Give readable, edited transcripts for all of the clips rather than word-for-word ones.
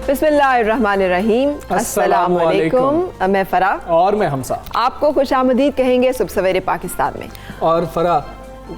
बिस्मिल्लाहिर्रहमानिर्रहीम, अस्सलामु अलैकुम। मैं फ़रा और मैं हमसा आपको खुशामदीद कहेंगे सुबह सवेरे पाकिस्तान में। और फ़रा,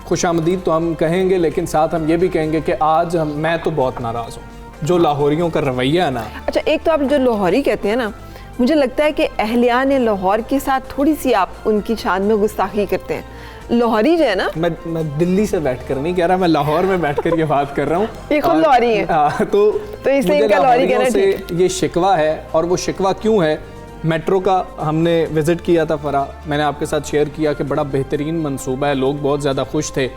खुशामदीद तो हम कहेंगे, लेकिन साथ हम ये भी कहेंगे कि आज मैं तो बहुत नाराज़ हूँ जो लाहौरियों का रवैया है ना। अच्छा, एक तो आप जो लाहौरी कहते हैं ना, मुझे लगता है कि अहलियान लाहौर के साथ थोड़ी सी आप उनकी शान में गुस्ताखी करते हैं। लाहौरी जो है ना, मैं दिल्ली से बैठकर नहीं कह रहा, मैं लाहौर में बैठकर ये बात कर रहा हूँ। ये खुद लाहौरी है, तो इसलिए इनका लाहौरी कहना ठीक है। ये शिकवा है, और वो शिकवा क्यों है? मेट्रो का हमने विज़िट किया था फ़रा, मैंने आपके साथ शेयर किया कि बड़ा बेहतरीन मंसूबा है, लोग बहुत ज़्यादा खुश थे,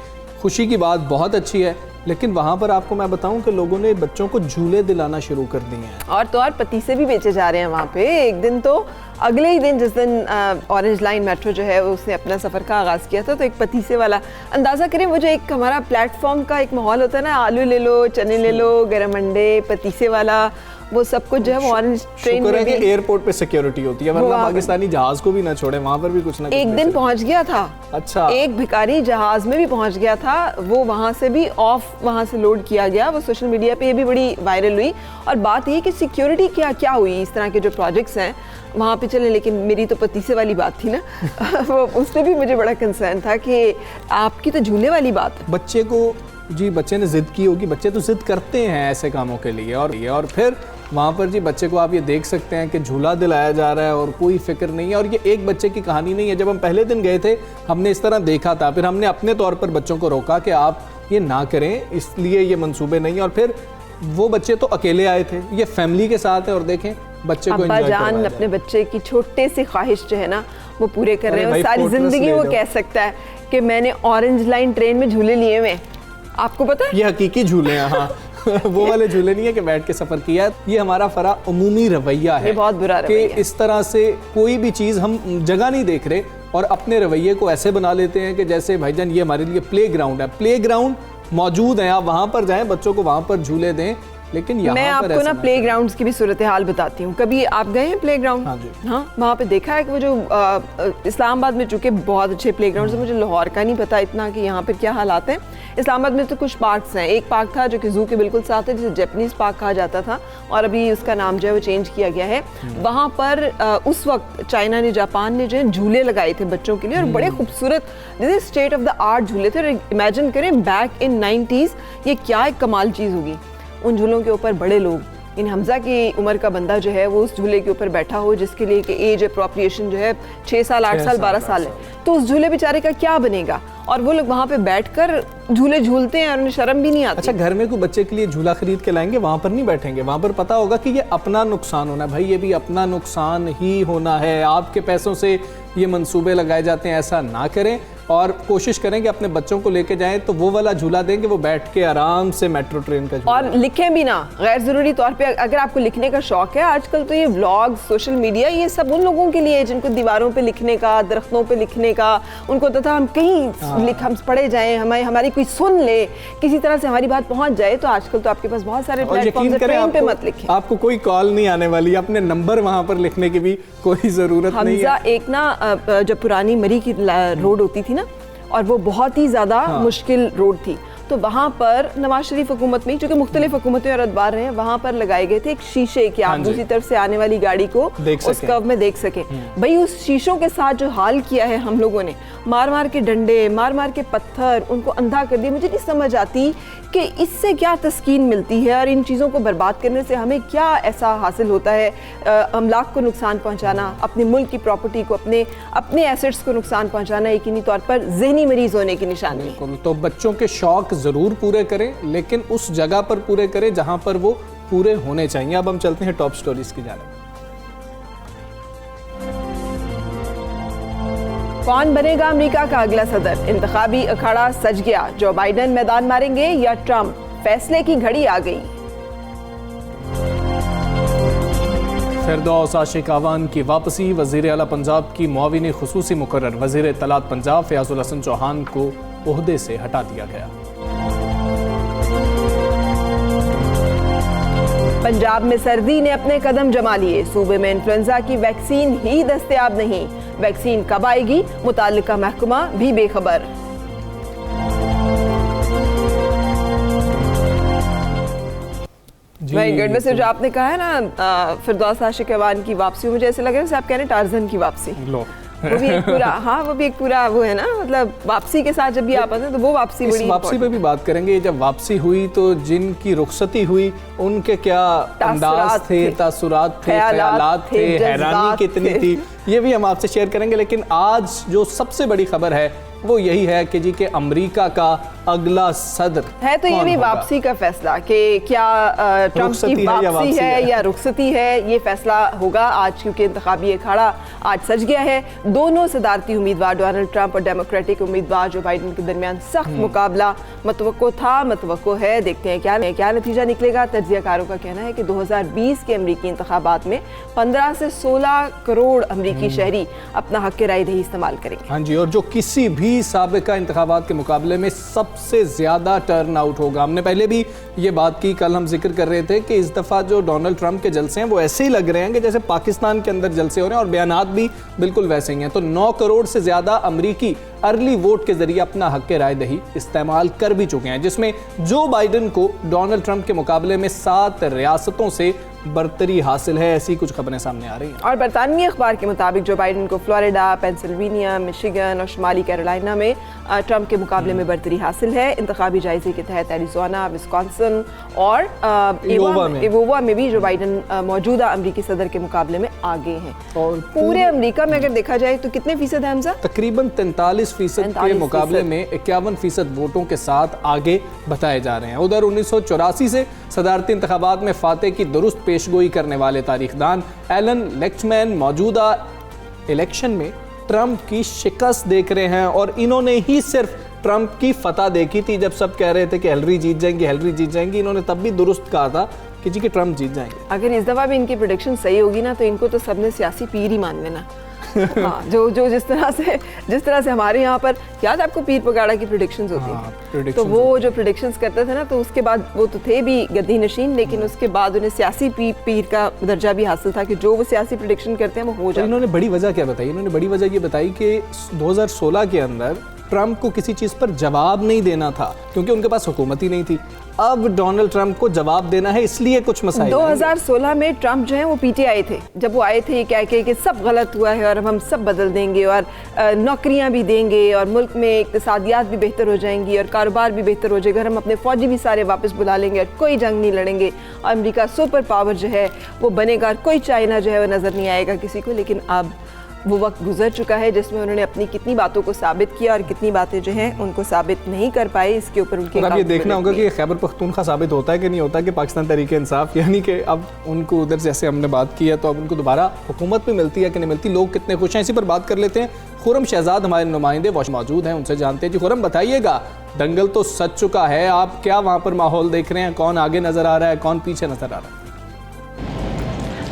खुशी की बात बहुत अच्छी है, लेकिन वहाँ पर आपको मैं बताऊँ कि लोगों ने बच्चों को झूले दिलाना शुरू कर दिए हैं। और तो और पतीसे भी बेचे जा रहे हैं वहाँ पे। एक दिन तो अगले ही दिन, जिस दिन ऑरेंज लाइन मेट्रो जो है उसने अपना सफ़र का आगाज़ किया था, तो एक पतीसे वाला, अंदाज़ा करें वो जो एक हमारा प्लेटफॉर्म का एक माहौल होता है ना, आलू ले लो, चने ले लो, गरम अंडे, पतीसे वाला, वो सब कुछ जो है वो ऑरेंज ट्रेन में भी। एयरपोर्ट पे सिक्योरिटी होती है, वरना पाकिस्तानी जहाज को भी ना छोड़े, वहाँ पर भी कुछ ना कुछ। एक दिन पहुँच गया था। अच्छा, एक भिखारी जहाज में भी पहुँच गया था, वो वहाँ से भी वहाँ से लोड किया गया, वो सोशल मीडिया पे ये भी बड़ी वायरल हुई। और बात ये कि सिक्योरिटी क्या हुई, इस तरह के जो प्रोजेक्ट्स हैं वहाँ पे चले, लेकिन मेरी तो पतीसे वाली बात थी ना वो उससे भी मुझे बड़ा कंसर्न था कि आपकी तो झूले वाली बात है। बच्चे को जी, बच्चे ने जिद की होगी, बच्चे तो जिद करते हैं ऐसे कामों के लिए, और फिर वहाँ पर जी बच्चे को आप ये देख सकते हैं कि झूला दिलाया जा रहा है और कोई फिक्र नहीं है। और ये एक बच्चे की कहानी नहीं है, जब हम पहले दिन गए थे हमने इस तरह देखा था, फिर हमने अपने तौर पर बच्चों को रोका कि आप ये ना करें, इसलिए ये मंसूबे नहीं। और फिर वो बच्चे तो अकेले आए थे, ये फैमिली के साथ है, और देखें बच्चे को अब्बा जान अपने बच्चे की छोटे सी ख्वाहिश जो है ना वो पूरे कर रहे हैं। सारी जिंदगी वो कह सकता है कि मैंने ऑरेंज लाइन ट्रेन में झूले लिए हुए। आपको पता है ये हकीकी झूले हैं, हाँ वो वाले झूले नहीं है कि बैठ के सफर किया है। ये हमारा फ़रा उमूमी रवैया है, बहुत बुरा कि इस तरह से कोई भी चीज़ हम जगह नहीं देख रहे और अपने रवैये को ऐसे बना लेते हैं कि जैसे भाईजान ये हमारे लिए प्ले ग्राउंड है, प्ले ग्राउंड मौजूद है, आप वहाँ पर जाएं, बच्चों को वहाँ पर झूले दें। लेकिन मैं आपको ना प्ले ग्राउंड्स की भी सूरत हाल बताती हूँ। कभी आप गए हैं प्ले ग्राउंड? हाँ, वहाँ पे देखा है कि वो जो इस्लामाबाद में चूँकि बहुत अच्छे प्ले ग्राउंड्स हैं, मुझे लाहौर का नहीं पता इतना कि यहाँ पर क्या हालात हैं। इस्लामाबाद में तो कुछ पार्क्स हैं, एक पार्क था जो कि जू के बिल्कुल साथ है, जिसे जैपनीज़ पार्क कहा जाता था, और अभी उसका नाम जो है वो चेंज किया गया है। वहाँ पर उस वक्त चाइना ने, जापान ने जो है झूले लगाए थे बच्चों के लिए, और बड़े खूबसूरत जैसे स्टेट ऑफ द आर्ट झूले थे। और इमेजिन करें बैक इन 90s ये क्या एक कमाल चीज़ होगी। उन झूलों के ऊपर बड़े लोग, इन हमजा की उम्र का बंदा जो है वो उस झूले के ऊपर बैठा हो, जिसके लिए कि एज अप्रोप्रिएशन जो है 6 साल 8 साल 12 साल है, तो उस झूले बेचारे का क्या बनेगा। और वो लोग वहाँ पे बैठकर झूले झूलते हैं और उन्हें शर्म भी नहीं आती। अच्छा, घर में कोई बच्चे के लिए झूला खरीद के लाएंगे, वहाँ पर नहीं बैठेंगे, वहाँ पर पता होगा कि ये अपना नुकसान होना है। भाई ये भी अपना नुकसान ही होना है, आपके पैसों से ये मंसूबे लगाए जाते हैं, ऐसा ना करें। और कोशिश करें कि अपने बच्चों को लेके जाएं तो वो वाला झूला देंगे, वो बैठ के आराम से मेट्रो ट्रेन का झूला। और लिखें भी ना, गैर ज़रूरी तौर पे अगर आपको लिखने का शौक है, आजकल तो ये व्लॉग, सोशल मीडिया, ये सब उन लोगों के लिए है जिनको दीवारों पे लिखने का, दरख्तों पे लिखने का उनको तो था, हम कहीं हम पढ़े जाएं, हमारी कोई सुन ले, किसी तरह से हमारी बात पहुंच जाए। तो आजकल तो आपके पास बहुत सारे प्लेटफॉर्म हैं, पे मत लिखें, आपको कोई कॉल नहीं आने वाली, अपने नंबर वहाँ पर लिखने की भी कोई ज़रूरत नहीं है। एक ना जब पुरानी मरी की रोड होती थी ना, और वो बहुत ही ज़्यादा मुश्किल रोड थी, तो वहाँ पर नवाज शरीफ हुकूमत में, चूँकि मुख्तलिफ हुकूमतें और अदबार रहे हैं, वहाँ पर लगाए गए थे एक शीशे कि आप दूसरी तरफ से आने वाली गाड़ी को उस कर्व में देख सकें। भाई उस शीशों के साथ जो हाल किया है हम लोगों ने, मार मार के डंडे, मार मार के पत्थर, उनको अंधा कर दिया। मुझे नहीं समझ आती कि इससे क्या तस्कीन मिलती है और इन चीज़ों को बर्बाद करने से हमें क्या ऐसा हासिल होता है। अमलाक को नुकसान पहुँचाना, अपने मुल्क की प्रॉपर्टी को, अपने एसेट्स को नुकसान पहुँचाना यकीनी तौर पर जहनी मरीज होने की निशानी है। तो बच्चों के शौक ज़रूर पूरे करें, लेकिन उस जगह पर पूरे करें जहाँ पर वो पूरे होने चाहिए। अब हम चलते हैं टॉप स्टोरीज की जानिब। कौन बनेगा अमेरिका का अगला सदर? इंतखाबी अखाड़ा सज गया। जो बाइडेन मैदान मारेंगे या ट्रंप? फैसले की घड़ी आ गई। फिरदौस आशिक आवान की वापसी, वज़ीर आला पंजाब की मुआविन खुसूसी मुकर्रर वज़ीर इत्तलात पंजाब फयाजुल हसन चौहान को ओहदे से हटा दिया गया। पंजाब में सर्दी ने अपने कदम जमा लिए, सूबे में इन्फ्लुएंजा की वैक्सीन ही दस्तयाब नहीं, वैक्सीन कब आएगी मुताल्लिका महकमा भी बेखबर। Very good. वैसे जो आपने कहा है ना फिरदौस आशिक आवान की वापसी, मुझे ऐसे लग रहा है जैसे आप कह रहे हैं टार्जन की वापसी। वो भी एक पूरा वो भी एक पूरा वो है ना, मतलब वापसी के साथ जब भी आप आते हैं तो वो वापसी बड़ी वापसी पे भी बात करेंगे। जब वापसी हुई तो जिनकी रुखसती हुई उनके क्या अंदाज थे, तासुरात थे, ख्यालात थे, हैरानी कितनी थी, ये भी हम आपसे शेयर करेंगे। लेकिन आज जो सबसे बड़ी खबर है वो यही है कि जी के अमेरिका का अगला सदर है, तो ये भी वापसी का फैसला कि क्या ट्रंप की वापसी है या रुखसती है, ये फैसला होगा आज, क्योंकि इंतखाबी अखाड़ा आज सज गया है। दोनों सदारती उम्मीदवार डोनाल्ड ट्रंप और डेमोक्रेटिक उम्मीदवार जो बाइडेन के दरमियान सख्त मुकाबला मतवक्को था, मतवक्को है। देखते हैं क्या नतीजा निकलेगा। तज्जियाकारों का कहना है कि 2020 के अमरीकी इंतखाबात में 15 से 16 करोड़ अमरीकी शहरी अपना हक राय दही इस्तेमाल करेंगे। हाँ जी, और जो किसी भी साबिका इंतखाबात के मुकाबले में सबसे ज्यादा टर्न आउट होगा। हमने पहले भी ये बात की, कल हम जिक्र कर रहे थे कि इस दफा जो डोनाल्ड ट्रंप के जलसे हैं वो ऐसे ही लग रहे हैं कि जैसे पाकिस्तान के अंदर जलसे हो रहे हैं, और बयानात भी बिल्कुल वैसे ही हैं। तो 9 करोड़ से ज्यादा अमरीकी अर्ली वोट के जरिए अपना हक राय दही इस्तेमाल कर भी चुके हैं, जिसमें जो बाइडेन को डोनाल्ड ट्रंप के मुकाबले में 7 रियासतों से बरतरी हासिल है। ऐसी कुछ खबरें सामने आ रही हैं। और बरतानवी अखबार के मुताबिक जो बाइडेन को फ्लोरिडा, पेंसिल्वेनिया, मिशिगन और शुमाली कैरोलिना में ट्रंप के मुकाबले में बरतरी हासिल है। इंतखाबी जायजे के तहत एरिज़ोना, विस्कॉन्सिन और इवोवा में भी जो बाइडेन मौजूदा अमरीकी सदर के मुकाबले में आगे हैं। और पूरे अमरीका में अगर देखा जाए तो कितने फीसद है हमजा? तकरीबन 43% के मुकाबले में 51% वोटों के साथ आगे बताए जा रहे हैं। उधर 1984 से सदारती इंतखाबात में फातेह की दुरुस्त पेशगोई करने वाले तारीखदान एलन लेक्चमैन मौजूदा इलेक्शन में ट्रंप की शिकस्त देख रहे हैं, और इन्होंने ही सिर्फ ट्रंप की फतह देखी थी जब सब कह रहे थे कि हिलरी जीत जाएंगी। इन्होंने तब भी दुरुस्त कहा था कि जी कि ट्रंप जीत जाएंगे। अगर इस दफा भी इनकी प्रेडिक्शन सही होगी ना तो इनको तो सबने सियासी पीर ही मान लेना। हाँ, जो जिस तरह से हमारे यहाँ पर याद आपको पीर पगाड़ा की प्रेडिक्शंस होती हैं, तो वो जो प्रेडिक्शंस करते थे ना, तो उसके बाद वो तो थे भी गद्दी नशीन, लेकिन उसके बाद उन्हें सियासी पीर का दर्जा भी हासिल था कि जो वो सियासी प्रेडिक्शन करते हैं वो हो जाए। इन्होंने बड़ी वजह क्या बताई? इन्होंने बड़ी वजह ये बताई कि 2016 के अंदर ट्रंप को किसी चीज़ पर जवाब नहीं देना था क्योंकि उनके पास हुकूमत ही नहीं थी। अब डोनाल्ड ट्रंप को जवाब देना है, इसलिए कुछ मसाइल। 2016 में ट्रंप जो है वो पीटे आए थे, जब वो आए थे ये कह के कि सब गलत हुआ है और अब हम सब बदल देंगे और नौकरियां भी देंगे और मुल्क में इक्तिसादियात भी बेहतर हो जाएंगी और कारोबार भी बेहतर हो जाएगा, हम अपने फौजी भी सारे वापस बुला लेंगे और कोई जंग नहीं लड़ेंगे, अमेरिका सुपर पावर जो है वो बनेगा और कोई चाइना जो है वो नज़र नहीं आएगा किसी को। लेकिन अब वो वक्त गुजर चुका है जिसमें उन्होंने अपनी कितनी बातों को साबित किया और कितनी बातें जो हैं उनको साबित नहीं कर पाए। इसके ऊपर उनके अब ये देखना होगा कि खैबर पख्तूनख्वा साबित होता है कि नहीं होता कि पाकिस्तान तहरीक इंसाफ, यानी कि अब उनको उधर जैसे हमने बात की है तो अब उनको दोबारा हुकूमत भी मिलती है कि नहीं मिलती, लोग कितने खुश हैं। इसी पर बात कर लेते हैं। खुरम शहजाद हमारे नुमाइंदे मौजूद हैं, उनसे जानते हैं। जी खुरम, बताइएगा, दंगल तो सज चुका है, आप क्या वहाँ पर माहौल देख रहे हैं? कौन आगे नज़र आ रहा है, कौन पीछे नज़र आ रहा है?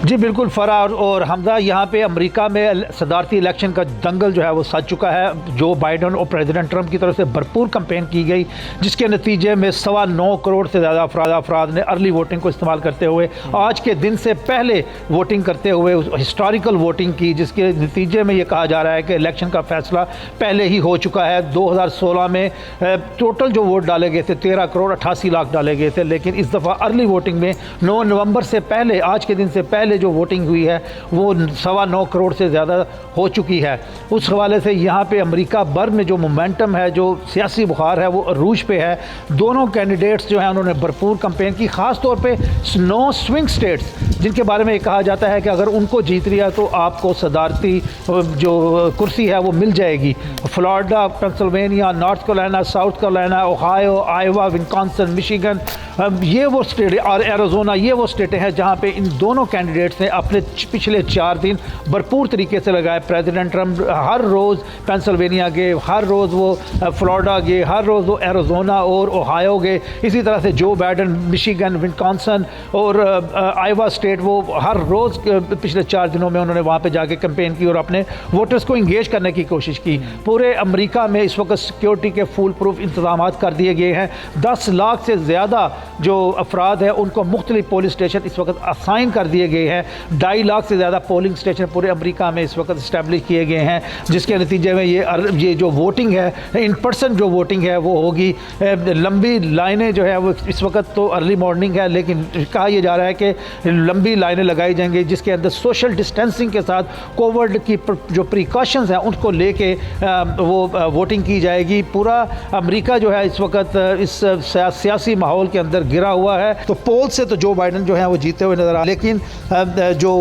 जी बिल्कुल फरार और हमजा, यहाँ पे अमेरिका में सदारती इलेक्शन का दंगल जो है वो सज चुका है। जो बाइडेन और प्रेसिडेंट ट्रंप की तरफ से भरपूर कैंपेन की गई, जिसके नतीजे में 9.25 करोड़ से ज़्यादा अफराद ने अर्ली वोटिंग को इस्तेमाल करते हुए आज के दिन से पहले वोटिंग करते हुए हिस्टोरिकल वोटिंग की, जिसके नतीजे में ये कहा जा रहा है कि इलेक्शन का फैसला पहले ही हो चुका है। 2016 में टोटल जो वोट डाले गए थे 13 करोड़ 88 लाख डाले गए थे, लेकिन इस दफ़ा अर्ली वोटिंग में 9 नवंबर से पहले, आज के दिन से पहले जो वोटिंग हुई है वो 9.25 करोड़ से ज़्यादा हो चुकी है। उस हवाले से यहाँ पे अमेरिका भर में जो मोमेंटम है, जो सियासी बुखार है वो अरूज पे है। दोनों कैंडिडेट्स जो हैं उन्होंने भरपूर कैंपेन की, ख़ास तौर पे 9 स्विंग स्टेट्स जिनके बारे में कहा जाता है कि अगर उनको जीत लिया तो आपको सदारती जो कुर्सी है वो मिल जाएगी। Florida, Pennsylvania, north Carolina, south Carolina, Ohio, Iowa, Wisconsin, Michigan ये वो स्टेट और एरिज़ोना ये वो स्टेटें हैं जहाँ पे इन दोनों कैंडिडेट्स ने अपने पिछले 4 दिन भरपूर तरीके से लगाए। प्रेसिडेंट ट्रम्प हर रोज़ पेंसिल्वेनिया गए, हर रोज़ वो फ्लोरिडा गए, हर रोज़ वो एरिज़ोना और ओहायो गए। इसी तरह से जो बाइडन मिशिगन, विस्कॉन्सिन और आयोवा स्टेट वो हर रोज़ पिछले 4 दिनों में उन्होंने वहाँ पे जाके कैंपेन की और अपने वोटर्स को इंगेज करने की कोशिश की। पूरे अमेरिका में इस वक्त सिक्योरिटी के फुल प्रूफ इंतजाम कर दिए गए हैं। 10 लाख से ज़्यादा जो अफराद हैं उनको मुख्तलिफ पोलिंग स्टेशन इस वक्त असाइन कर दिए गए हैं। 2.5 लाख से ज़्यादा पोलिंग स्टेशन पूरे अमेरिका में इस वक्त इस्टेब्लिश किए गए हैं, जिसके नतीजे में ये जो वोटिंग है, इन पर्सन जो वोटिंग है वो होगी। लंबी लाइनें जो है वो इस वक्त तो अर्ली मॉर्निंग है, लेकिन कहा यह जा रहा है कि लंबी लाइनें लगाई जाएंगी, जिसके अंदर सोशल डिस्टेंसिंग के साथ कोविड की जो प्रिकॉशंस हैं उनको लेके वो वोटिंग की जाएगी। पूरा अमेरिका जो है इस वक्त इस सियासी माहौल के अंदर गिरा हुआ है। तो पोल से तो जो बाइडन जो है वो जीते हुए नजर आ, लेकिन जो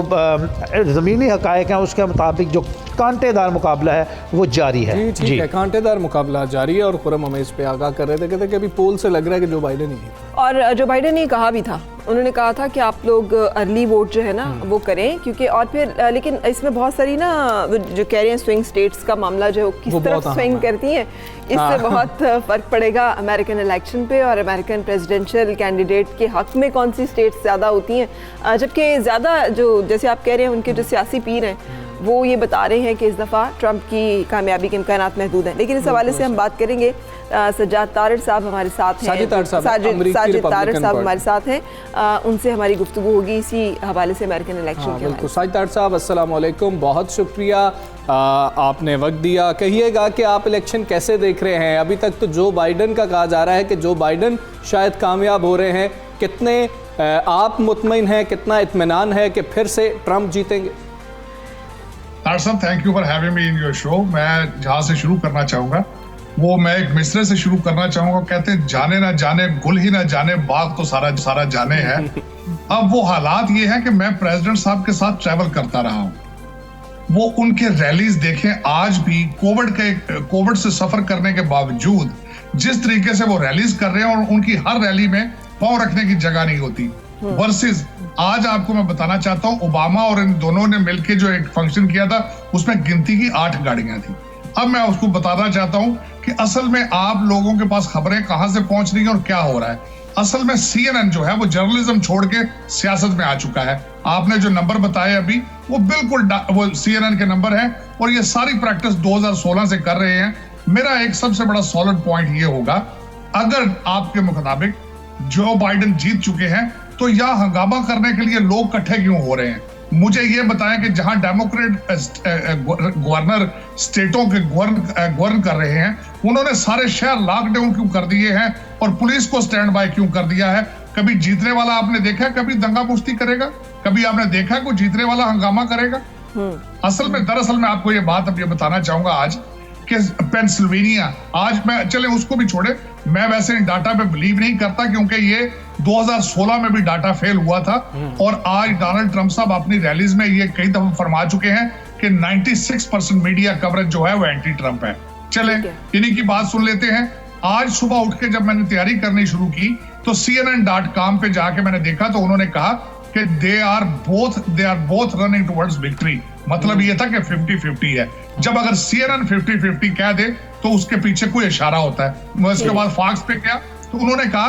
ज़मीनी हक़ाइक़ हैं उसके मुताबिक जो कांटेदार मुकाबला है वो जारी है। जी है, कांटेदार मुकाबला जारी है। और खुरम हमें इस पे आगाह कर रहे थे, कहते कि अभी पोल से लग रहा है कि जो बाइडन ही है। और जो बाइडन ने कहा भी था, उन्होंने कहा था कि आप लोग अर्ली वोट जो है ना वो करें, क्योंकि और फिर लेकिन इसमें बहुत सारी ना जो कह रहे हैं स्विंग स्टेट्स का मामला जो है किस तरफ स्विंग करती हैं, इससे बहुत फ़र्क पड़ेगा अमेरिकन इलेक्शन पे और अमेरिकन प्रेसिडेंशियल कैंडिडेट के हक में कौन सी स्टेट्स ज़्यादा होती हैं। जबकि ज़्यादा जो जैसे आप कह रहे हैं उनके जो सियासी पीर हैं वो ये बता रहे हैं कि इस दफ़ा ट्रंप की कामयाबी के इम्कानात महदूद हैं। लेकिन इस हवाले से हम बात करेंगे। सज्जाद तारड़ साहब हमारे साथ हैं, साजिद तारड़ साहब हमारे साथ हैं, उनसे हमारी गुफ्तगू होगी इसी हवाले से अमेरिकन इलेक्शन के हवाले से। साजिद तारड़ साहब अस्सलाम वालेकुम, बहुत शुक्रिया आपने वक्त दिया। कहिएगा कि आप इलेक्शन कैसे देख रहे हैं? अभी तक तो जो बाइडन का कहा जा रहा है कि जो बाइडन शायद कामयाब हो रहे हैं, कितने आप मुतमईन हैं, कितना इत्मीनान है कि फिर से ट्रंप जीतेंगे? साहब thank you for having me in your show. मैं जहां से शुरू करना चाहूंगा वो मैं एक मिसरे से शुरू करना चाहूंगा। कहते हैं जाने ना जाने गुल ही ना जाने बाग तो सारा जाने है। अब वो हालात ये है कि मैं प्रेसिडेंट साहब के साथ ट्रैवल करता रहा हूं, वो उनके रैलीज देखें, आज भी कोविड से सफर करने के बावजूद जिस तरीके से वो रैलीज कर रहे हैं और उनकी हर रैली में पांव रखने की जगह नहीं होती। वर्सेस आज आपको मैं बताना चाहता हूं, ओबामा और इन दोनों ने मिलकर जो एक फंक्शन किया था उसमें गिनती की 8 गाड़ियां थी। अब मैं उसको बताना चाहता हूं कि असल में आप लोगों के पास खबरें कहां से पहुंच रही हैं और क्या हो रहा है। असल में CNN जो है वो जर्नलिज्म छोड़ के सियासत में आ चुका है। आपने जो नंबर बताए अभी वो बिल्कुल वो CNN के नंबर है और ये सारी प्रैक्टिस 2016 से कर रहे हैं। मेरा एक सबसे बड़ा सॉलिड पॉइंट ये होगा, अगर आपके मुताबिक जो बाइडन जीत चुके हैं तो यह हंगामा करने के लिए लोग इकट्ठे क्यों हो रहे हैं? मुझे ये बताएं कि जहां डेमोक्रेट गवर्नर स्टेटों के गवर्न कर रहे हैं, उन्होंने सारे शहर लॉकडाउन क्यों कर दिए हैं और पुलिस को स्टैंड बाय क्यों कर दिया है? कभी जीतने वाला आपने देखा कभी दंगा मुश्ती करेगा? कभी आपने देखा कोई जीतने वाला हंगामा करेगा? असल में दरअसल मैं आपको ये बात अब ये बताना चाहूंगा आज कि पेंसिल्वेनिया, आज मैं चले उसको भी छोड़े, मैं वैसे डाटा पे बिलीव नहीं करता क्योंकि ये 2016 में भी डाटा फेल हुआ था और आज डोनाल्ड ट्रंप साहब अपनी रैलीज में ये कई दफा फरमा चुके हैं कि 96% मीडिया कवरेज जो है वो एंटी ट्रंप है। चले इन्हीं की बात सुन लेते हैं। आज सुबह उठ के जब मैंने तैयारी करनी शुरू की तो CNN.com पे जाके मैंने देखा तो उन्होंने कहा कि they are both running towards victory. मतलब ये था कि 50-50 है। जब अगर CNN 50-50 कह दे तो उसके पीछे कोई इशारा होता है। उसके बाद फॉक्स पे गया तो उन्होंने कहा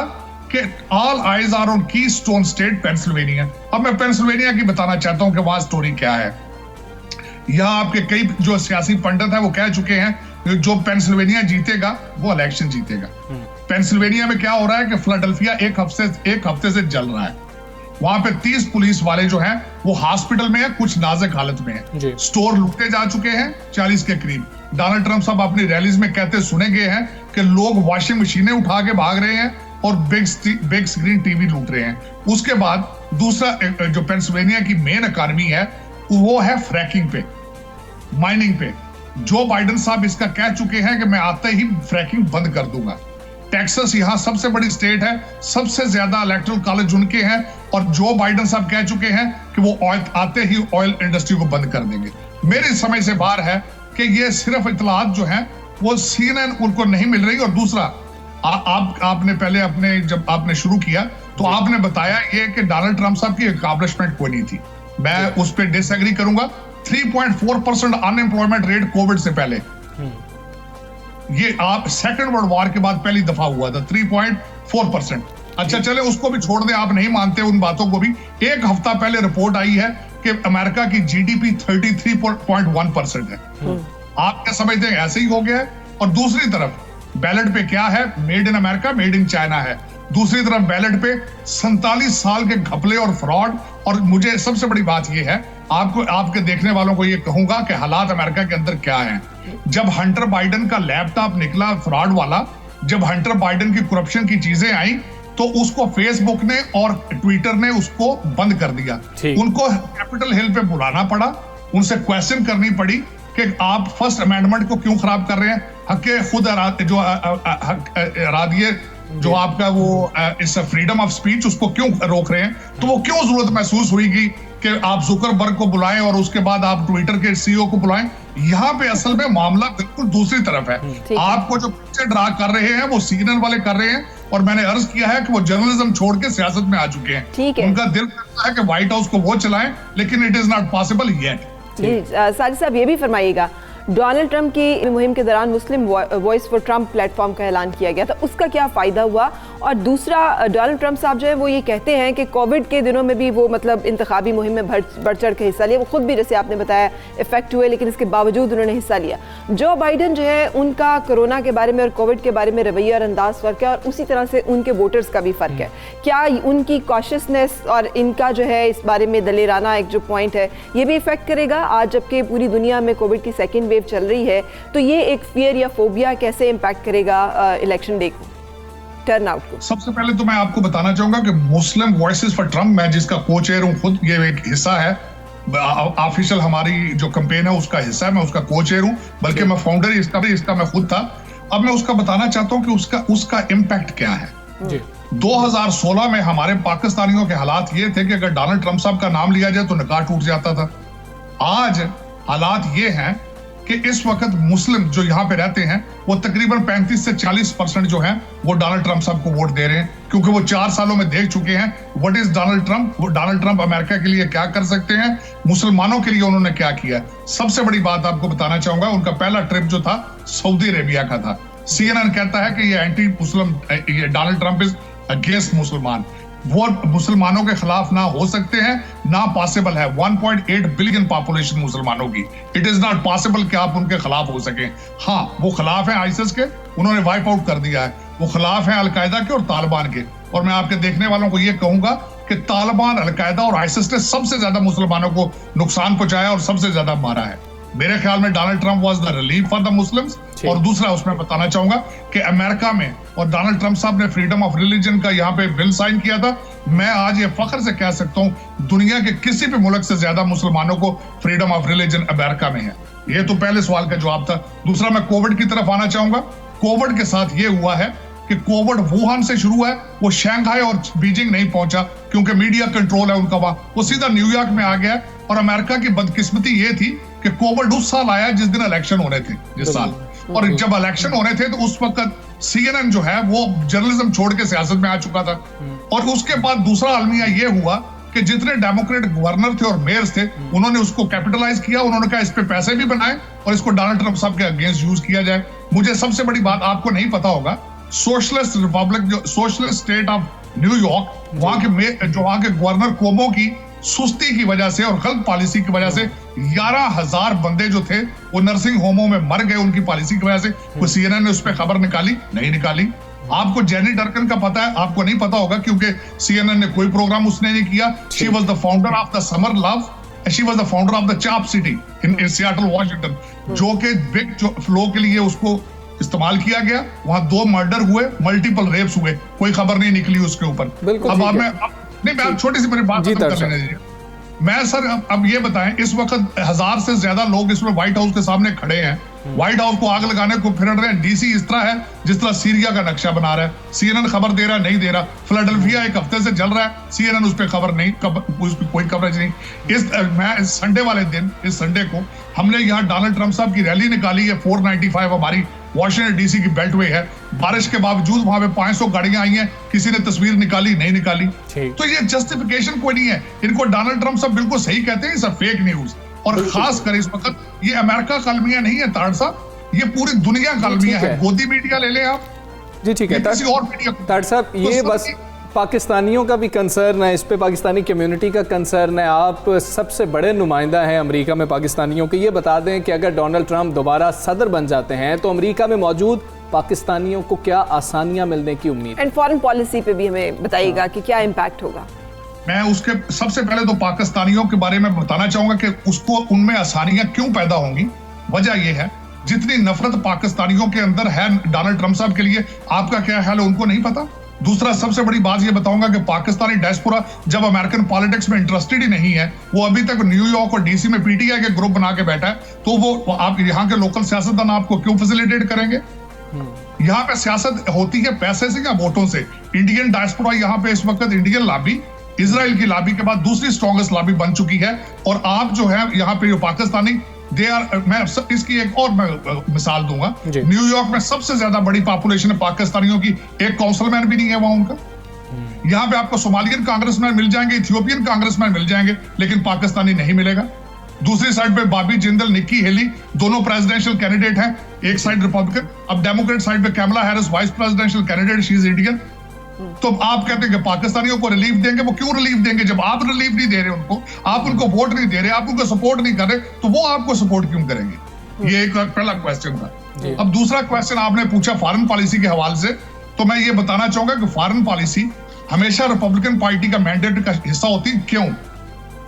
कि all eyes are on Keystone State Pennsylvania. अब मैं पेंसिल्वेनिया की बताना चाहता हूं कि वहां स्टोरी क्या है। यहाँ आपके कई जो सियासी पंडित हैं वो कह चुके हैं जो पेंसिल्वेनिया जीतेगा वो इलेक्शन जीतेगा। पेंसिल्वेनिया में क्या हो रहा है कि फिलाडेल्फिया एक हफ्ते से जल रहा है। वहां पे 30 पुलिस वाले जो हैं वो हॉस्पिटल में है, कुछ नाजुक हालत में है। स्टोर लुटे जा चुके हैं 40 के करीब। डोनाल्ड ट्रंप साहब अपनी रैलीज में कहते सुने गए हैं कि लोग वॉशिंग मशीनें उठा के भाग रहे हैं और बिग स्क्रीन टीवी लूट रहे हैं। उसके बाद दूसरा जो पेंसिल्वेनिया की मेन इकॉनमी है वो है फ्रैकिंग पे, माइनिंग पे। जो बाइडन साहब इसका कह चुके हैं कि मैं आते ही फ्रैकिंग बंद कर दूंगा। टेक्सास यहाँ सबसे बड़ी स्टेट है, सबसे ज्यादा इलेक्टोरल कॉलेज उनके हैं और जो बाइडन साहब कह चुके हैं कि वो आते ही ऑयल इंडस्ट्री को बंद कर देंगे। मेरे समय से बाहर है कि ये सिर्फ इतलात जो है वो CNN उनको नहीं मिल रही। और दूसरा आपने पहले जब आपने शुरू किया तो आपने बताया ये कि डोनाल्ड ट्रंप साहब की अकॉम्प्लिशमेंट कोई नहीं थी। मैं उस पर डिसएग्री करूंगा। 3.4% अनएम्प्लॉयमेंट रेट कोविड से पहले, ये आप सेकंड वर्ल्ड वॉर के बाद पहली दफा हुआ था 3.4%। अच्छा चले उसको भी छोड़ दें, आप नहीं मानते उन बातों को भी। एक हफ्ता पहले रिपोर्ट आई है कि अमेरिका की जीडीपी 33.1% है। आप क्या समझते हैं ऐसे ही हो गया है? और दूसरी तरफ बैलेट पे क्या है? Made in America, made in China है। दूसरी तरफ बैलेट पे 47 साल के घपले और फ्रॉड। और मुझे सबसे बड़ी बात यह है, आपके देखने वालों को यह कहूंगा कि हालात अमेरिका के अंदर क्या हैं। जब हंटर बाइडन का लैपटॉप निकला फ्रॉड वाला, जब हंटर बाइडन की करप्शन की चीजें आई, तो उसको फेसबुक ने और ट्विटर ने उसको बंद कर दिया। उनको कैपिटल हिल पे बुलाना पड़ा, उनसे क्वेश्चन करनी पड़ी कि आप फर्स्ट अमेंडमेंट को क्यों खराब कर रहे हैं, हक खुद इरादिये जो आपका वो इस फ्रीडम ऑफ स्पीच उसको क्यों रोक रहे हैं। तो वो क्यों जरूरत महसूस हुई कि आप जुकरबर्ग को बुलाएं और उसके बाद आप ट्विटर के सीईओ को बुलाएं। यहाँ पे असल में मामला बिल्कुल दूसरी तरफ है। आपको जो पीछे ड्रा कर रहे हैं वो सीएनएन वाले कर रहे हैं, और मैंने अर्ज किया है कि वो जर्नलिज्म छोड़ के सियासत में आ चुके हैं। उनका दिल करता है कि व्हाइट हाउस को वो चलाएं, लेकिन it is not possible yet. Sajid साहब ये भी फरमाइएगा, डोनाल्ड ट्रंप की मुहिम के दौरान मुस्लिम वॉइस फॉर ट्रंप प्लेटफॉर्म का ऐलान किया गया था, उसका क्या फ़ायदा हुआ? और दूसरा, डोनाल्ड ट्रंप साहब जो है वो ये कहते हैं कि कोविड के दिनों में भी वो मतलब इंतखाबी मुहिम में बढ़ चढ़ के हिस्सा लिया। वो खुद भी जैसे आपने बताया इफेक्ट हुए, लेकिन इसके बावजूद उन्होंने हिस्सा लिया। जो बाइडन जो है उनका कोरोना के बारे में और कोविड के बारे में रवैया और अंदाज फ़र्क है, और उसी तरह से उनके वोटर्स का भी फ़र्क है। क्या उनकी कॉशियसनेस और इनका जो है इस बारे में दलेराना एक जो पॉइंट है, ये भी इफेक्ट करेगा? आज जबकि पूरी दुनिया में कोविड की सेकेंड वेव चल रही है, तो ये एक फियर या फोबिया कैसे इम्पैक्ट करेगा इलेक्शन डे को, टर्नआउट को? सबसे पहले तो मैं आपको बताना चाहूंगा कि मुस्लिम वॉइसेस फॉर ट्रंप, मैं जिसका को चेयर हूं खुद, ये एक हिस्सा है ऑफिशियल हमारी जो कैंपेन है उसका हिस्सा है, मैं उसका को चेयर हूं, बल्कि मैं फाउंडर ही इसका मैं खुद था। अब मैं उसका बताना चाहता हूं कि उसका इम्पैक्ट क्या है। 2016 में हमारे पाकिस्तानियों के हालात ये थे कि अगर डोनाल्ड ट्रंप साहब का नाम लिया जाए तो निकाह टूट जाता था। आज हालात ये हैं कि इस वक्त मुस्लिम जो यहाँ पे रहते हैं वो तकरीबन 35 से 40% जो हैं वो डोनाल्ड ट्रंप साहब को वोट दे रहे हैं, क्योंकि वो 4 सालों में देख चुके हैं व्हाट इज डोनाल्ड ट्रंप। वो डोनाल्ड ट्रंप अमेरिका के लिए क्या कर सकते हैं, मुसलमानों के लिए उन्होंने क्या किया। सबसे बड़ी बात आपको बताना चाहूंगा, उनका पहला ट्रिप जो था सऊदी अरेबिया का था। CNN कहता है कि ये एंटी मुस्लिम, ये डोनाल्ड ट्रंप इज अगेंस्ट मुसलमान। वो मुसलमानों के खिलाफ ना हो सकते हैं, ना पॉसिबल है। 1.8 बिलियन पॉपुलेशन मुसलमानों की, इट इज नॉट पॉसिबल कि आप उनके खिलाफ हो सके। हाँ, वो खिलाफ है आईसिस के, उन्होंने वाइप आउट कर दिया है। वो खिलाफ है अलकायदा के और तालिबान के। और मैं आपके देखने वालों को ये कहूंगा कि तालिबान, अलकायदा और आईसिस ने सबसे ज्यादा मुसलमानों को नुकसान पहुंचाया और सबसे ज्यादा मारा है। मेरे ख्याल में Donald Trump was the relief for the Muslims. और दूसरा उसमें बताना चाहूंगा कि अमेरिका में, और डोनाल्ड ट्रंप साहब ने फ्रीडम ऑफ रिलीजन का यहाँ पे बिल साइन किया था। मैं आज ये फख्र से कह सकता हूँ दुनिया के किसी भी मुल्क से ज्यादा मुसलमानों को फ्रीडम ऑफ रिलीजन अमेरिका में है। ये तो पहले सवाल का जवाब था। दूसरा, मैं कोविड की तरफ आना चाहूंगा। कोविड के साथ ये हुआ है कि कोविड वुहान से शुरू है, वो शंघाई और बीजिंग नहीं पहुंचा क्योंकि मीडिया कंट्रोल है उनका वहां, वो सीधा न्यूयॉर्क में आ गया। और अमेरिका की बदकिस्मती ये थी कि कोविड उस साल आया जिस दिन इलेक्शन होने थे, जिस साल। और जब इलेक्शन होने थे तो उस वक्त CNN जो है वो जर्नलिज्म छोड़ के सियासत में आ चुका था। और उसके बाद दूसरा अलमिया ये हुआ कि जितने डेमोक्रेट गवर्नर थे और मेयर्स थे, उन्होंने उसको कैपिटलाइज किया। उन्होंने कहा इस पे पैसे भी बनाए और इसको डोनाल्ड ट्रंप साहब के अगेंस्ट यूज किया जाए। मुझे सबसे बड़ी बात आपको नहीं पता होगा, सोशलिस्ट रिपब्लिक, जो सोशलिस्ट स्टेट ऑफ न्यूयॉर्क, वहां के गवर्नर कोमो की सुस्ती की वजह से और गलत पॉलिसी की वजह से 11,000 बंदे जो थे वो नर्सिंग होमों में मर गए उनकी पॉलिसी की वजह से। कोई CNN ने उस पर खबर निकाली? नहीं निकाली। आपको जेनी डर्कन का पता है? आपको नहीं पता होगा क्योंकि CNN ने कोई प्रोग्राम उसने नहीं किया। She was the founder of the summer love, she was the founder of the chop city in Seattle Washington, जो कि बिग फ्लो के लिए उसको इस्तेमाल किया गया। वहां 2 मर्डर हुए, मल्टीपल रेप्स हुए, कोई खबर नहीं निकली उसके ऊपर। मैं छोटी सी मेरी बात खत्म कर लेने दीजिए। मैं सर अब ये बताएं, इस वक्त 1000 से ज्यादा लोग इसमें व्हाइट हाउस के सामने खड़े हैं, व्हाइट हाउस को आग लगाने को फिर रहे हैं। डीसी इस तरह है जिस तरह सीरिया का नक्शा बना रहा है। CNN खबर दे रहा नहीं दे रहा। फिलाडेल्फिया 1 हफ्ते से चल रहा है, CNN उस पर खबर नहीं, उस पर कोई कवरेज नहीं। मैं संडे वाले दिन, इस संडे को हमने यहाँ डोनाल्ड ट्रंप साहब की रैली निकाली है 495 हमारी वॉशिंगटन डीसी की बेल्टवे है, बारिश के बावजूद वहां पे 500 गाड़ियां आई हैं, किसी ने तस्वीर निकाली नहीं निकाली। तो ये जस्टिफिकेशन कोई नहीं है। इनको डोनाल्ड ट्रंप सब बिल्कुल सही कहते हैं, सब फेक न्यूज। और खास कर इस वक्त ये अमेरिका का अलमिया नहीं है ताड़ साहब, ये पूरी दुनिया का अलमिया है। गोदी मीडिया ले लें आप जी, ठीक है किसी और मीडिया। ताड़ साहब ये बस पाकिस्तानियों का भी कंसर्न है, इस पे पाकिस्तानी कम्युनिटी का कंसर्न है। आप सबसे बड़े नुमाइंदा हैं अमेरिका में पाकिस्तानियों के। ये बता दें कि अगर डोनाल्ड ट्रंप दोबारा सदर बन जाते हैं तो अमेरिका में मौजूद पाकिस्तानियों को क्या आसानियां मिलने की उम्मीद है? एंड फॉरेन पॉलिसी पे भी हमें बताइएगा कि क्या इम्पैक्ट होगा। मैं उसके सबसे पहले तो पाकिस्तानियों के बारे में बताना चाहूंगा कि उसको उनमें आसानियां क्यों पैदा होंगी। वजह यह है जितनी नफरत पाकिस्तानियों के अंदर है डोनाल्ड ट्रंप साहब के लिए, आपका क्या ख्याल है उनको नहीं पता। दूसरा सबसे बड़ी बात ये बताऊंगा कि पाकिस्तानी डायस्पोरा जब अमेरिकन पॉलिटिक्स में इंटरेस्टेड ही नहीं है, वो अभी तक न्यूयॉर्क और डीसी में पीटीआई के ग्रुप बना के बैठा है, तो वो आप यहाँ के लोकल सियासतदान आपको क्यों फैसिलिटेट करेंगे? यहाँ पे सियासत होती है पैसे से या वोटों से। इंडियन डायस्पोरा यहाँ पे इस वक्त इंडियन लॉबी, इजराइल की लॉबी के बाद दूसरी स्ट्रॉन्गेस्ट लॉबी बन चुकी है। और आप जो है यहाँ पे जो पाकिस्तानी मैं इसकी एक और मिसाल दूंगा। न्यूयॉर्क में सबसे ज्यादा बड़ी पॉपुलेशन है पाकिस्तानियों की, एक काउंसिलमैन भी नहीं है वहां उनका। यहाँ पे आपको सोमालियन कांग्रेसमैन मिल जाएंगे, इथियोपियन कांग्रेसमैन मिल जाएंगे, लेकिन पाकिस्तानी नहीं मिलेगा। दूसरी साइड पे बॉबी जिंदल, निक्की हेली दोनों प्रेसिडेंशियल कैंडिडेट हैं, एक साइड रिपब्लिकन। अब डेमोक्रेट साइड पे Kamala Harris vice presidential candidate, she is Indian. तो आप कहते हैं कि पाकिस्तानियों को रिलीफ देंगे, वो क्यों रिलीफ देंगे जब आप रिलीफ नहीं दे रहे उनको, आप उनको वोट नहीं दे रहे, आप उनको सपोर्ट नहीं कर रहे, तो वो आपको सपोर्ट क्यों करेंगे? ये एक पहला क्वेश्चन था। अब दूसरा क्वेश्चन आपने पूछा फॉरेन पॉलिसी के हवाले से, तो मैं ये बताना चाहूंगा कि फॉरेन पॉलिसी हमेशा रिपब्लिकन पार्टी का मैंडेट का हिस्सा होती है। क्यों?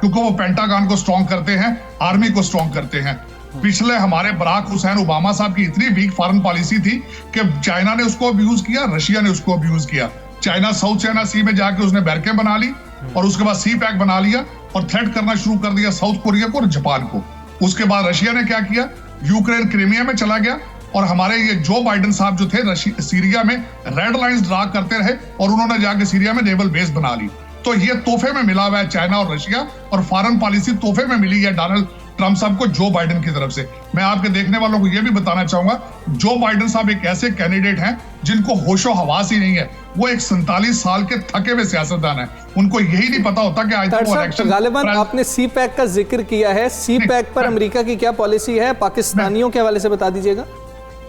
क्योंकि वो पेंटागन को स्ट्रॉन्ग करते हैं, आर्मी को स्ट्रॉन्ग करते हैं। पिछले हमारे बराक हुसैन ओबामा साहब की इतनी वीक फॉरेन पॉलिसी थी कि चाइना ने उसको अब्यूज किया, रशिया ने उसको अब्यूज किया। चाइना साउथ चाइना सी में जाके उसने बैरकें बना ली और उसके बाद सी पैक बना लिया और थ्रेट करना शुरू कर दिया साउथ कोरिया को और जापान को। उसके बाद रशिया ने क्या किया, यूक्रेन क्रीमिया में चला गया और हमारे ये जो बाइडेन साहब जो थे सीरिया में रेड लाइंस ड्रा करते रहे और उन्होंने जाके सीरिया में नेवल बेस बना ली। तो ये तोहफे में मिला हुआ है चाइना और रशिया, और फॉरेन पॉलिसी तोहफे में मिली है डोनाल्ड ट्रंप साहब को जो बाइडेन की तरफ से। मैं आपके देखने वालों को यह भी बताना चाहूंगा, जो बाइडेन साहब एक ऐसे कैंडिडेट हैं जिनको होशो हवास ही नहीं है। वो एक 47 साल के थके हुए सियासतदान है, उनको यही नहीं पता होता कि आज वो इलेक्शन। गालिबन आपने सी पैक का जिक्र किया है, सी पैक पर अमेरिका की क्या पॉलिसी है पाकिस्तानियों के हवाले से बता दीजिएगा।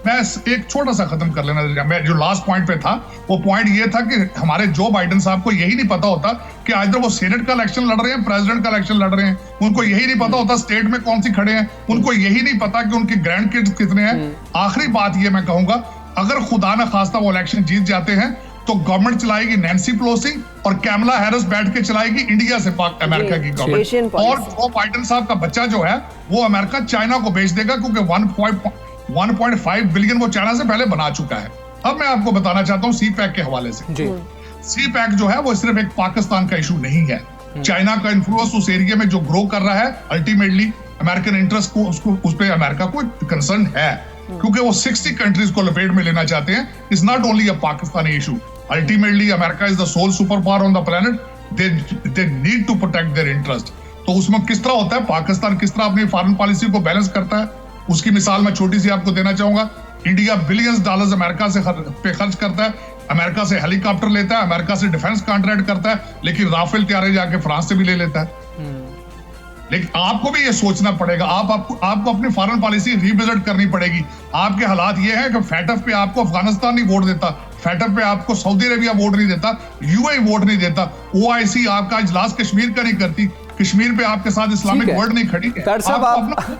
मैं एक छोटा सा खत्म कर लेना, मैं जो लास्ट पॉइंट पे था वो पॉइंट ये था कि हमारे जो बाइडेन साहब को यही नहीं पता होता कि आज वो सेनेट का इलेक्शन लड़ रहे हैं, प्रेसिडेंट का इलेक्शन लड़ रहे हैं। उनको यही नहीं पता होता स्टेट में कौन सी खड़े हैं, उनको यही नहीं पता कि उनके ग्रैंड किड्स कितने हैं। आखिरी बात ये मैं कहूंगा, अगर खुदा न खास्ता वो इलेक्शन जीत जाते हैं तो गवर्नमेंट चलाएगी नैन्सी पेलोसी और कैमला हैरिस बैठ के चलाएगी इंडिया से अमेरिका की गवर्नमेंट। और जो बाइडेन साहब का बच्चा जो है वो अमेरिका चाइना को बेच देगा, क्योंकि 1.5 बिलियन वो चाइना से पहले बना चुका है। अब मैं आपको बताना चाहता हूं सी पैक के हवाले से। सी पैक जो है वो सिर्फ एक पाकिस्तान का इशू नहीं है। चाइना का इन्फ्लुएंस उस एरिया में जो ग्रो कर रहा है, अल्टीमेटली अमेरिकन इंटरेस्ट को उस पे अमेरिका को कंसर्न है, क्योंकि वो 60 कंट्रीज को लपेट में लेना चाहते हैं। It's not only a Pakistani issue, ultimately America is the sole super power on the planet, they need to protect their interest. तो उसमें किस तरह होता है, पाकिस्तान किस तरह अपनी फॉरेन पॉलिसी को बैलेंस करता है, उसकी मिसाल मैं छोटी सी आपको देना चाहूंगा। इंडिया बिलियंस डॉलर्स अमेरिका से पे खर्च करता है, अमेरिका से हेलीकॉप्टर लेता है, अमेरिका से डिफेंस कॉन्ट्रैक्ट करता है, लेकिन राफेल तैयारे जाके फ्रांस से भी ले लेता है। लेकिन आपको भी ये सोचना पड़ेगा, आपको अपनी फॉरेन पॉलिसी रिविजिट करनी पड़ेगी। आपके हालात ये है कि फैटफ पे आपको अफगानिस्तान नहीं वोट देता, फैटफ पे आपको सऊदी अरेबिया वोट नहीं देता, यूएई वोट नहीं देता, ओआईसी आपका इजलास कश्मीर का नहीं करती, कश्मीर पे आपके साथ इस्लामिक वर्ल्ड नहीं खड़ी है। साहब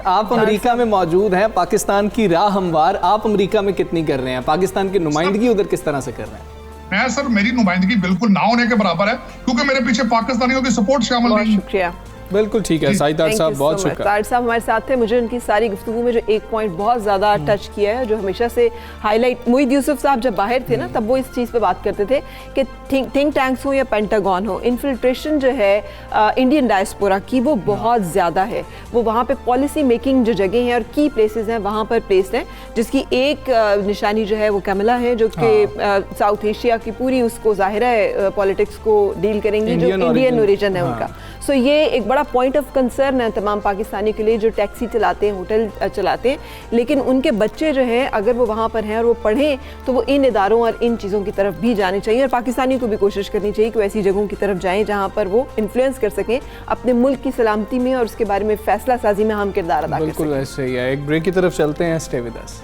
आप अमेरिका में मौजूद हैं, पाकिस्तान की राह हमवार आप अमेरिका में कितनी कर रहे हैं, पाकिस्तान की नुमाइंदगी उधर किस तरह से कर रहे हैं? मैं सर मेरी नुमाइंदगी बिल्कुल ना होने के बराबर है, क्योंकि मेरे पीछे पाकिस्तानियों की सपोर्ट शामिल नहीं है। शुक्रिया, बिल्कुल ठीक है साहिदार साहब, बहुत शुक्रिया। तार साहब हमारे साथ थे। मुझे उनकी सारी गुफ्तगू में जो एक पॉइंट बहुत ज़्यादा टच किया है, जो हमेशा से हाईलाइट, मोहिद यूसुफ साहब जब बाहर थे ना तब वो इस चीज़ पे बात करते थे कि थिंक टैंक्स हो या पेंटागन हो, इन्फिल्ट्रेशन जो है इंडियन डायस्पोरा की वो बहुत ज़्यादा है। वो वहाँ पे पॉलिसी मेकिंग जो जगह हैं और की प्लेसेस हैं वहाँ पर प्लेस्ड हैं, जिसकी एक निशानी जो है वो कैमला है, जो कि साउथ एशिया की पूरी उसको ज़ाहिर है पॉलिटिक्स को डील करेंगी, जो इंडियन ओरिजिन है उनका। सो ये एक बड़ा बड़ा पॉइंट ऑफ कंसर्न है तमाम पाकिस्तानी के लिए जो टैक्सी चलाते हैं, होटल चलाते हैं, लेकिन उनके बच्चे जो हैं अगर वो वहाँ पर हैं और वो पढ़ें तो वो इन इदारों और इन चीज़ों की तरफ भी जाने चाहिए। और पाकिस्तानियों को भी कोशिश करनी चाहिए कि वो ऐसी जगहों की तरफ जाएँ जहाँ पर वो इन्फ्लुएंस कर सकें अपने मुल्क की सलामती में और उसके बारे में फैसला साजी में अहम किरदार अदा कर सकें। बिल्कुल ऐसे ही है। एक ब्रेक की तरफ चलते हैं, स्टे विद अस।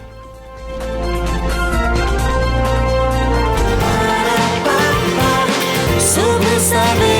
सुबह सवेरे